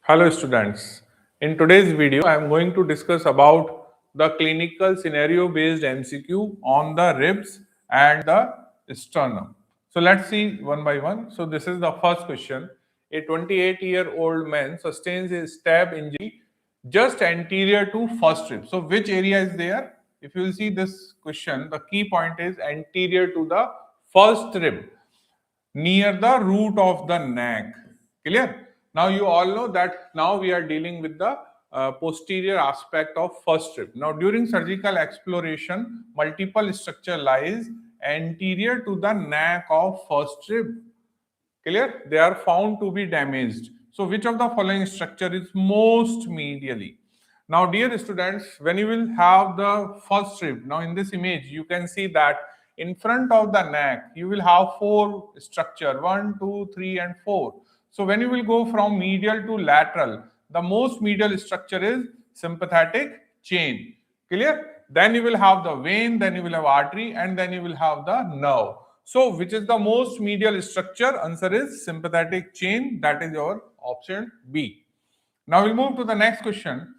Hello students. In today's video, I am going to discuss about the clinical scenario based MCQ on the ribs and the sternum. So let's see one by one. So this is the first question. A 28-year-old man sustains a stab injury just anterior to first rib. So which area is there? If you will see this question, the key point is anterior to the first rib near the root of the neck. Clear? Now you all know that now we are dealing with the posterior aspect of first rib. Now during surgical exploration, multiple structure lies anterior to the neck of first rib. Clear? They are found to be damaged. So which of the following structure is most medially? Now dear students, when you will have the first rib, now in this image you can see that in front of the neck you will have four structure, 1, 2, 3 and 4. So when you will go from medial to lateral, the most medial structure is sympathetic chain. Clear? Then you will have the vein, then you will have artery, and then you will have the nerve. So which is the most medial structure? Answer is sympathetic chain. That is your option B. Now we'll move to the next question.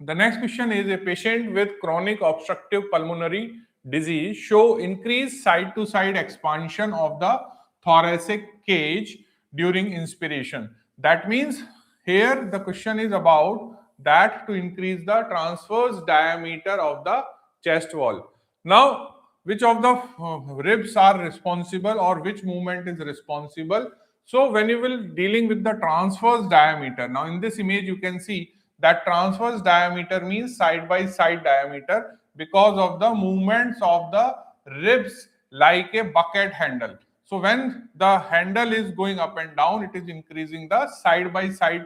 The next question is: a patient with chronic obstructive pulmonary disease show increased side to side expansion of the thoracic cage during inspiration. That means here the question is about that to increase the transverse diameter of the chest wall. Now which of the ribs are responsible or which movement is responsible? So when you will dealing with the transverse diameter, now in this image you can see that transverse diameter means side by side diameter because of the movements of the ribs like a bucket handle. So when the handle is going up and down, it is increasing the side by side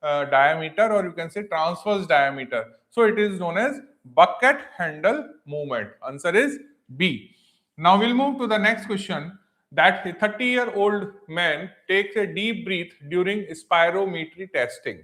diameter, or you can say transverse diameter. So it is known as bucket handle movement. Answer is B. Now we'll move to the next question, that a 30-year-old man takes a deep breath during spirometry testing.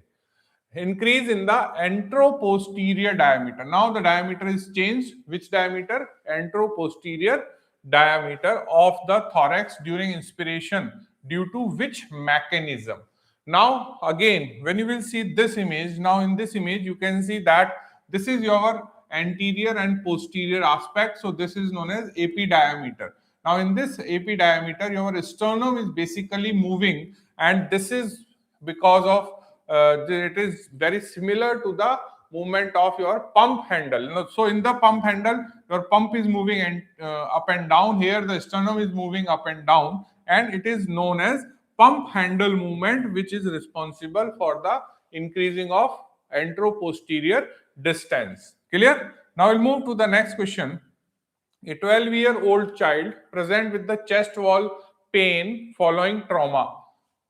Increase in the anteroposterior diameter. Now the diameter is changed. Which diameter? Anteroposterior diameter of the thorax during inspiration. Due to which mechanism? Now again, when you will see this image, now in this image you can see that this is your anterior and posterior aspect. So this is known as AP diameter. Now in this AP diameter, your sternum is basically moving, and this is because of it is very similar to the movement of your pump handle. So in the pump handle, your pump is moving and up and down. Here the sternum is moving up and down, and it is known as pump handle movement, which is responsible for the increasing of anteroposterior distance. Clear? Now we'll move to the next question. A 12-year-old child present with the chest wall pain following trauma.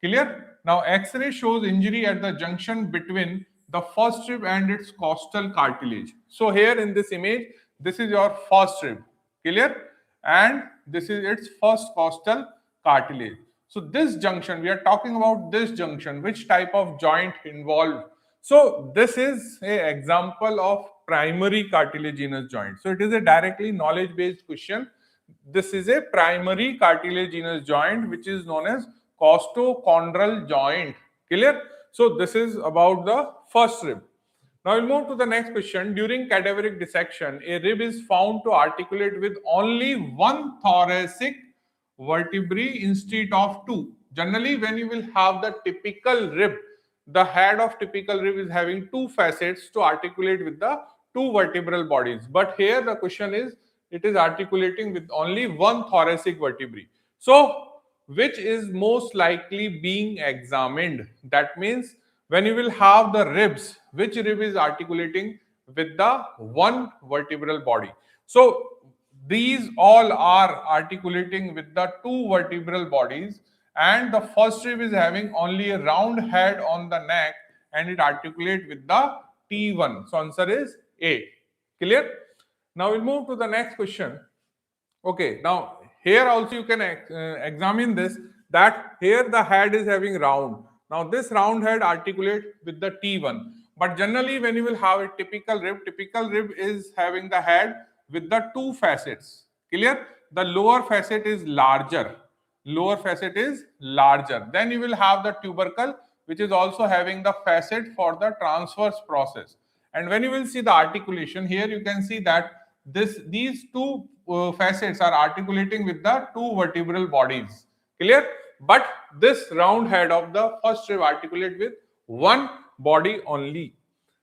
Clear? Now X-ray shows injury at the junction between the first rib and its costal cartilage. So here in this image, this is your first rib. Clear? And this is its first costal cartilage. So this junction, we are talking about this junction, which type of joint involved? So this is an example of primary cartilaginous joint. So it is a directly knowledge based question. This is a primary cartilaginous joint which is known as costochondral joint. Clear? So this is about the first rib. Now we'll move to the next question. During cadaveric dissection, a rib is found to articulate with only one thoracic vertebrae instead of two. Generally, when you will have the typical rib, the head of typical rib is having two facets to articulate with the two vertebral bodies. But here the question is, it is articulating with only one thoracic vertebrae. So which is most likely being examined? That means when you will have the ribs, which rib is articulating with the one vertebral body? So these all are articulating with the two vertebral bodies, and the first rib is having only a round head on the neck and it articulates with the T1. So answer is A. Clear? Now we'll move to the next question. Okay, now here also you can examine this, that here the head is having round. Now this round head articulate with the T1. But generally when you will have a typical rib is having the head with the two facets. Clear? The lower facet is larger. Then you will have the tubercle, which is also having the facet for the transverse process. And when you will see the articulation here, you can see that these two facets are articulating with the two vertebral bodies. Clear? But this round head of the first rib articulate with one body only.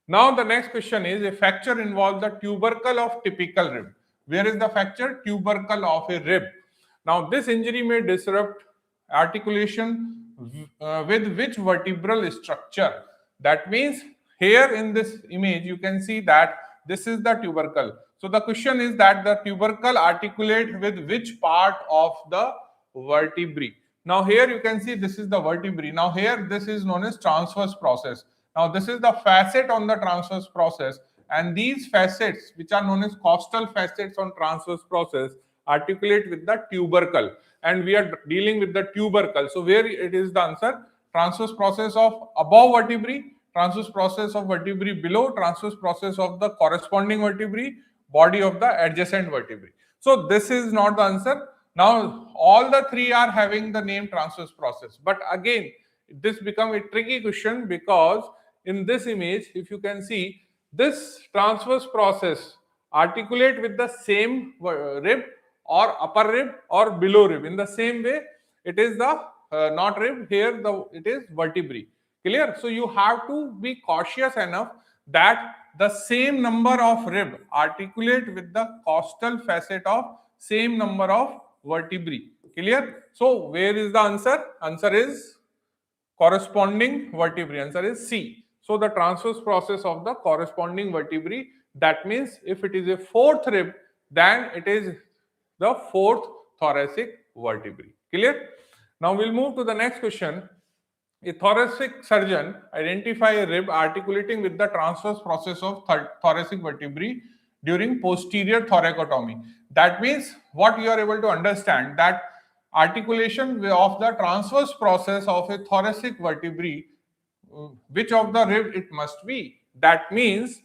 Now the next question is, a fracture involves the tubercle of typical rib. Where is the fracture? Tubercle of a rib. Now this injury may disrupt articulation with which vertebral structure? That means here in this image you can see that this is the tubercle. So the question is that the tubercle articulate with which part of the vertebrae? Now here you can see this is the vertebrae. Now here this is known as transverse process. Now this is the facet on the transverse process, and these facets, which are known as costal facets on transverse process, articulate with the tubercle, and we are dealing with the tubercle. So where it is the answer? Transverse process of above vertebrae, transverse process of vertebrae below, transverse process of the corresponding vertebrae, body of the adjacent vertebrae. So this is not the answer. Now all the three are having the name transverse process, but again this become a tricky question, because in this image, if you can see, this transverse process articulate with the same rib or upper rib or below rib. In the same way, it is the not rib, here it is vertebrae. Clear? So you have to be cautious enough that the same number of rib articulate with the costal facet of same number of vertebrae. Clear? So where is the answer? Answer is corresponding vertebrae. Answer is C. So the transverse process of the corresponding vertebrae, that means if it is a fourth rib, then it is the fourth thoracic vertebrae. Clear? Now we'll move to the next question. A thoracic surgeon identify a rib articulating with the transverse process of thoracic vertebrae during posterior thoracotomy. That means what you are able to understand, that articulation of the transverse process of a thoracic vertebrae, which of the rib it must be. That means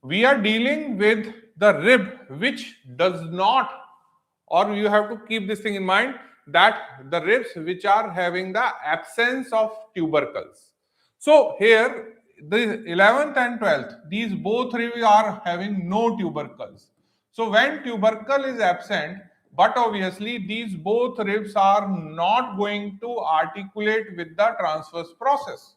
we are dealing with the rib which does not, or you have to keep this thing in mind, that the ribs which are having the absence of tubercles. So here the 11th and 12th, these both ribs are having no tubercles. So when tubercle is absent, but obviously these both ribs are not going to articulate with the transverse process,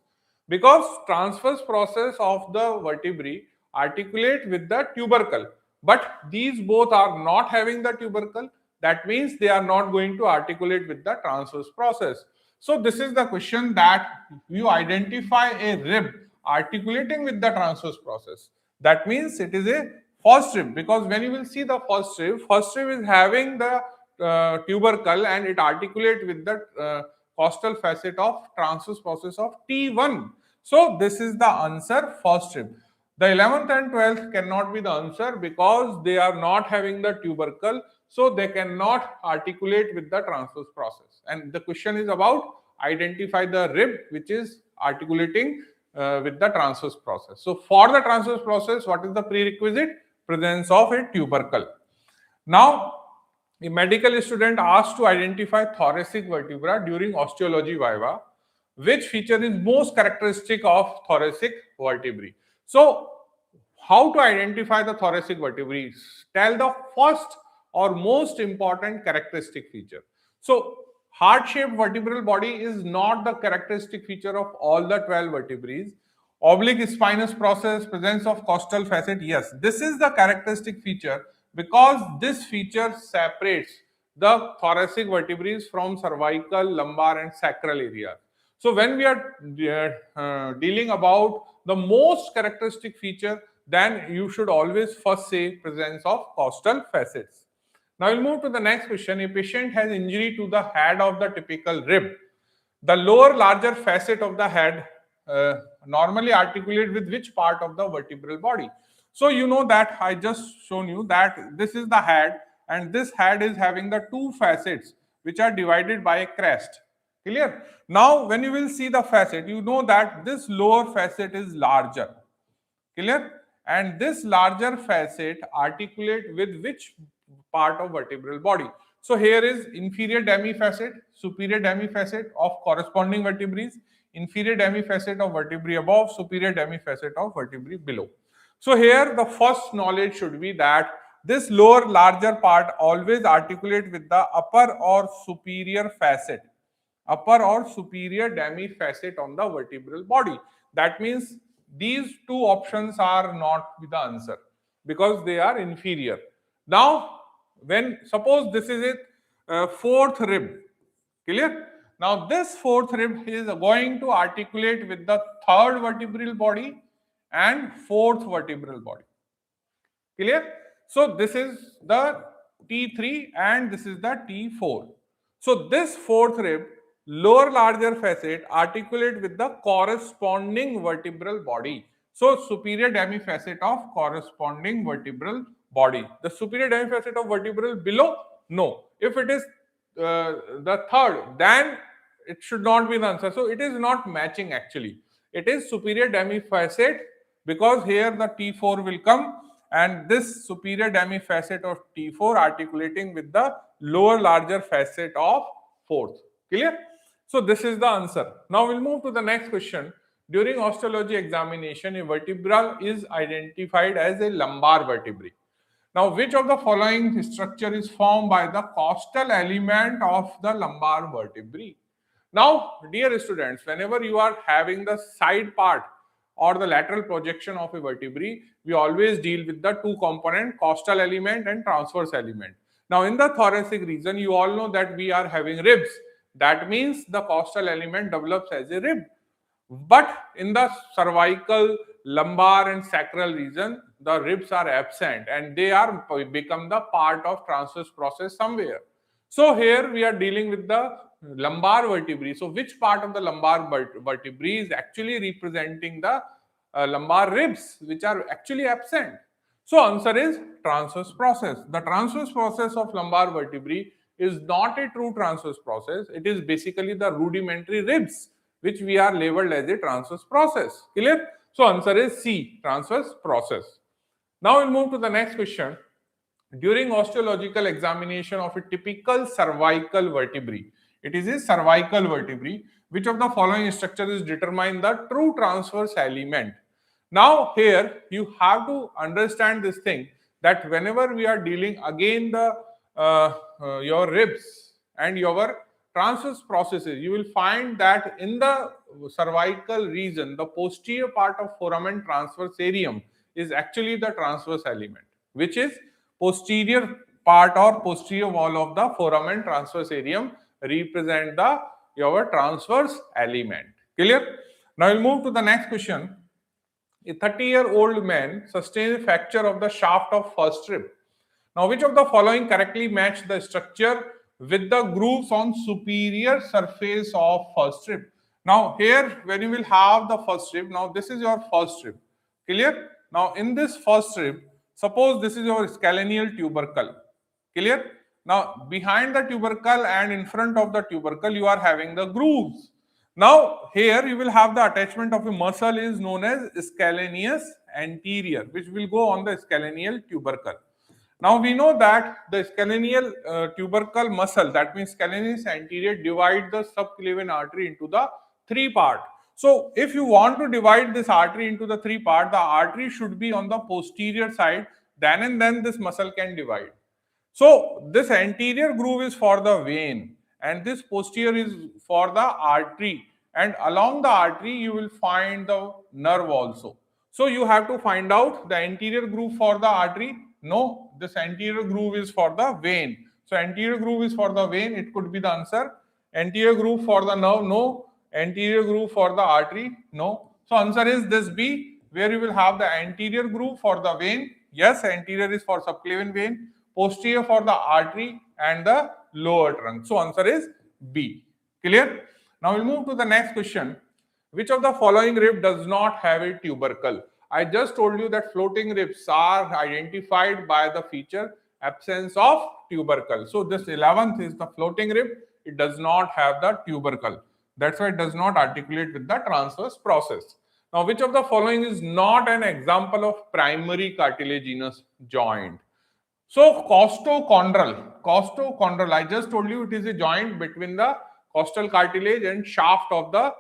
because transverse process of the vertebrae articulate with the tubercle, but these both are not having the tubercle. That means they are not going to articulate with the transverse process. So this is the question, that you identify a rib articulating with the transverse process. That means it is a first rib, because when you will see the first rib is having the tubercle and it articulate with the costal facet of transverse process of T1. So this is the answer, first rib. The 11th and 12th cannot be the answer because they are not having the tubercle, so they cannot articulate with the transverse process. And the question is about identify the rib which is articulating with the transverse process. So for the transverse process, what is the prerequisite? Presence of a tubercle. Now, a medical student asked to identify thoracic vertebra during osteology viva. Which feature is most characteristic of thoracic vertebrae? So, how to identify the thoracic vertebrae? Tell the first or most important characteristic feature. So, heart-shaped vertebral body is not the characteristic feature of all the 12 vertebrae. Oblique spinous process, presence of costal facet, yes, this is the characteristic feature, because this feature separates the thoracic vertebrae from cervical, lumbar and sacral area. So when we are dealing about the most characteristic feature, then you should always first say presence of costal facets. Now we'll move to the next question. A patient has injury to the head of the typical rib. The lower larger facet of the head normally articulate with which part of the vertebral body? So you know that I just shown you that this is the head, and this head is having the two facets which are divided by a crest. Clear? Now when you will see the facet, you know that this lower facet is larger. Clear? And this larger facet articulate with which part of vertebral body? So here is inferior demifacet, superior demifacet of corresponding vertebrae. inferior demifacet of vertebrae above, superior demifacet of vertebrae below. So here the first knowledge should be that this lower larger part always articulate with the upper or superior facet, upper or superior demifacet on the vertebral body. That means these two options are not the answer because they are inferior. Now, when suppose this is a fourth rib, clear? Now, this fourth rib is going to articulate with the third vertebral body and fourth vertebral body. Clear? So, this is the T3 and this is the T4. So, this fourth rib, lower larger facet, articulate with the corresponding vertebral body. So, superior demifacet of corresponding vertebral body. The superior demifacet of vertebral below? No. If it is the third, then it should not be the answer. So, it is not matching actually. It is superior demifacet because here the T4 will come and this superior demifacet of T4 articulating with the lower larger facet of fourth. Clear? So this is the answer. Now we'll move to the next question. During osteology examination, a vertebra is identified as a lumbar vertebrae. Now, which of the following structure is formed by the costal element of the lumbar vertebrae? Now, dear students, whenever you are having the side part or the lateral projection of a vertebrae, we always deal with the two component, costal element and transverse element. Now, in the thoracic region, you all know that we are having ribs. That means the costal element develops as a rib. But in the cervical, lumbar and sacral region, the ribs are absent and they are become the part of transverse process somewhere. So here we are dealing with the lumbar vertebrae. So which part of the lumbar vertebrae is actually representing the lumbar ribs, which are actually absent? So answer is transverse process. The transverse process of lumbar vertebrae is not a true transverse process. It is basically the rudimentary ribs, which we are labeled as a transverse process. Clear? So answer is C, transverse process. Now we'll move to the next question. During osteological examination of a typical cervical vertebrae, it is a cervical vertebrae, which of the following structures determine the true transverse element? Now here you have to understand this thing that whenever we are dealing again the your ribs and your transverse processes, you will find that in the cervical region, the posterior part of foramen transverse areum is actually the transverse element, which is posterior part or posterior wall of the foramen transverse areum represent the your transverse element. Clear? Now we'll move to the next question. A 30-year-old man sustained a fracture of the shaft of first rib. Now, which of the following correctly match the structure with the grooves on superior surface of first rib? Now, here when you will have the first rib, now this is your first rib. Clear? Now, in this first rib, suppose this is your scalenial tubercle. Clear? Now, behind the tubercle and in front of the tubercle, you are having the grooves. Now, here you will have the attachment of a muscle is known as scalenus anterior, which will go on the scalenial tubercle. Now, we know that the scalenial tubercle muscle, that means scalenus anterior, divide the subclavian artery into the three part. So, if you want to divide this artery into the three part, the artery should be on the posterior side, then and then this muscle can divide. So, this anterior groove is for the vein and this posterior is for the artery, and along the artery you will find the nerve also. So you have to find out the anterior groove for the artery. No, this anterior groove is for the vein. So anterior groove is for the vein, it could be the answer. Anterior groove for the nerve, no. Anterior groove for the artery, no. So answer is this B, where you will have the anterior groove for the vein. Yes, anterior is for subclavian vein, posterior for the artery and the lower trunk. So answer is B. Clear? Now we'll move to the next question. Which of the following rib does not have a tubercle? I just told you that floating ribs are identified by the feature absence of tubercle. So this 11th is the floating rib. It does not have the tubercle. That's why it does not articulate with the transverse process. Now, which of the following is not an example of primary cartilaginous joint? So costochondral, I just told you it is a joint between the costal cartilage and shaft of the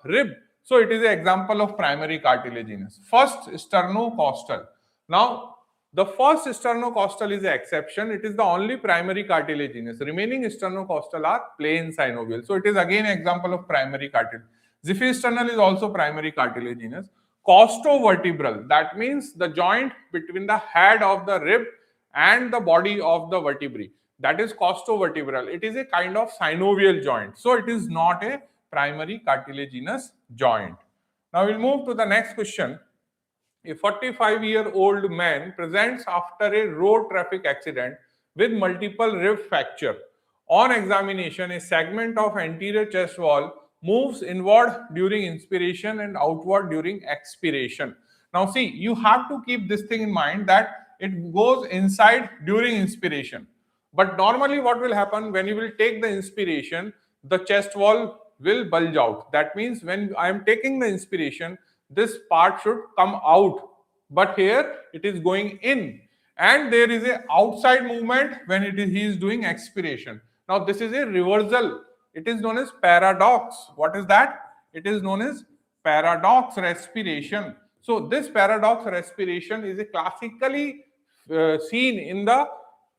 rib. So it is an example of primary cartilaginous. First, sternocostal. Now, the first sternocostal is an exception. It is the only primary cartilaginous. Remaining sternocostal are plain synovial. So it is again an example of primary cartilaginous. Xiphisternal is also primary cartilaginous. Costovertebral, that means the joint between the head of the rib and the body of the vertebrae. That is costovertebral. It is a kind of synovial joint. So it is not a primary cartilaginous joint. Now we'll move to the next question. A 45-year-old man presents after a road traffic accident with multiple rib fracture. On examination, a segment of anterior chest wall moves inward during inspiration and outward during expiration. Now see, you have to keep this thing in mind that it goes inside during inspiration. But normally what will happen when you will take the inspiration, the chest wall will bulge out. That means when I am taking the inspiration, this part should come out. But here it is going in. And there is a outside movement when he is doing expiration. Now this is a reversal. It is known as paradox. What is that? It is known as paradox respiration. So this paradox respiration is a classically seen in the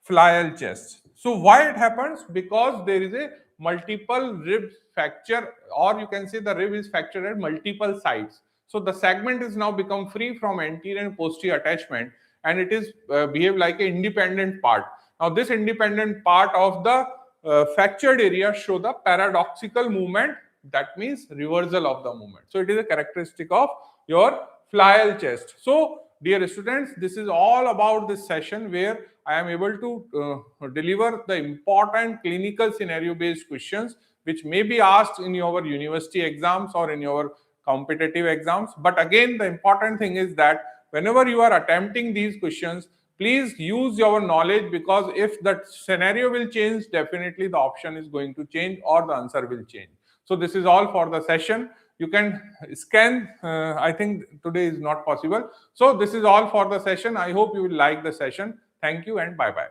Flail chest. So why it happens? Because there is a multiple rib fracture, or you can say the rib is fractured at multiple sites. So the segment is now become free from anterior and posterior attachment, and it is behave like an independent part. Now this independent part of the fractured area show the paradoxical movement. That means reversal of the movement. So it is a characteristic of your Flail chest. So dear students, this is all about this session where I am able to deliver the important clinical scenario based questions which may be asked in your university exams or in your competitive exams. But again, the important thing is that whenever you are attempting these questions, please use your knowledge, because if the scenario will change, definitely the option is going to change or the answer will change. So this is all for the session. You can scan, I think today is not possible. So this is all for the session. I hope you will like the session. Thank you and bye-bye.